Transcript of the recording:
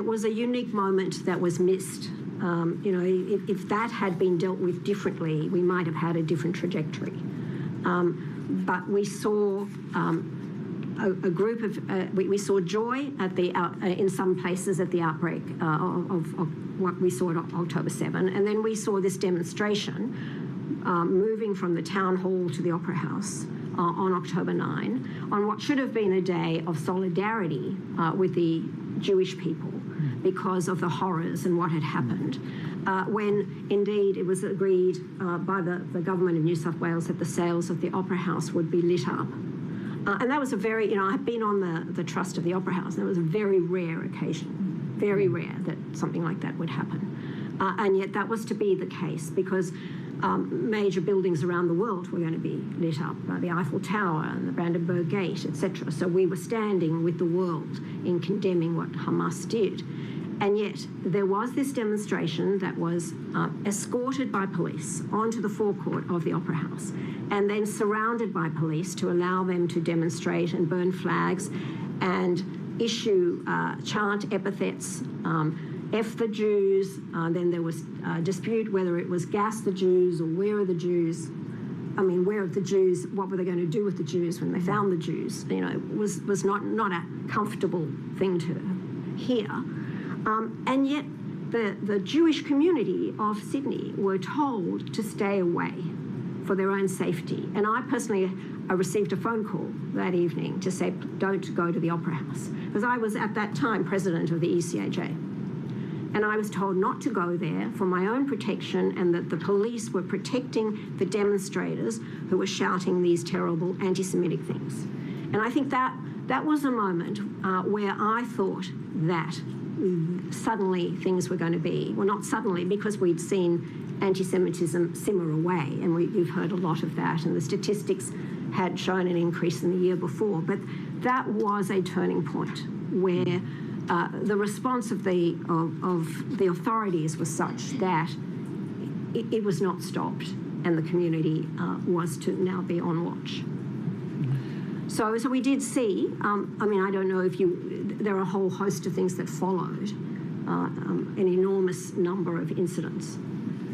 It was a unique moment that was missed. You know, if that had been dealt with differently, we might have had a different trajectory. But we saw a group of, we saw joy at the in some places at the outbreak of what we saw at October 7, and then we saw this demonstration moving from the town hall to the Opera House on October 9, on what should have been a day of solidarity with the Jewish people because of the horrors and what had happened, when indeed it was agreed by the government of New South Wales that the sails of the Opera House would be lit up. And that was a very, you know, I've been on the trust of the Opera House, and it was a very rare occasion, very rare that something like that would happen. And yet that was to be the case because major buildings around the world were going to be lit up, the Eiffel Tower and the Brandenburg Gate, etc. So we were standing with the world in condemning what Hamas did. And yet there was this demonstration that was escorted by police onto the forecourt of the Opera House and then surrounded by police to allow them to demonstrate and burn flags and issue chant epithets, F the Jews. Then there was a dispute whether it was gas the Jews or where are the Jews. I mean, where are the Jews? What were they going to do with the Jews when they found the Jews? You know, it was not a comfortable thing to hear. And yet the Jewish community of Sydney were told to stay away for their own safety. And I personally received a phone call that evening to say, don't go to the Opera House. Because I was at that time president of the ECAJ. And I was told not to go there for my own protection and that the police were protecting the demonstrators who were shouting these terrible anti-Semitic things. And I think that was a moment where I thought that suddenly things were going to be, well, not suddenly, because we'd seen anti-Semitism simmer away, and you've heard a lot of that, and the statistics had shown an increase in the year before. But that was a turning point where the response of the authorities was such that it was not stopped, and the community was to now be on watch. So we did see, I mean, I don't know if there are a whole host of things that followed, an enormous number of incidents.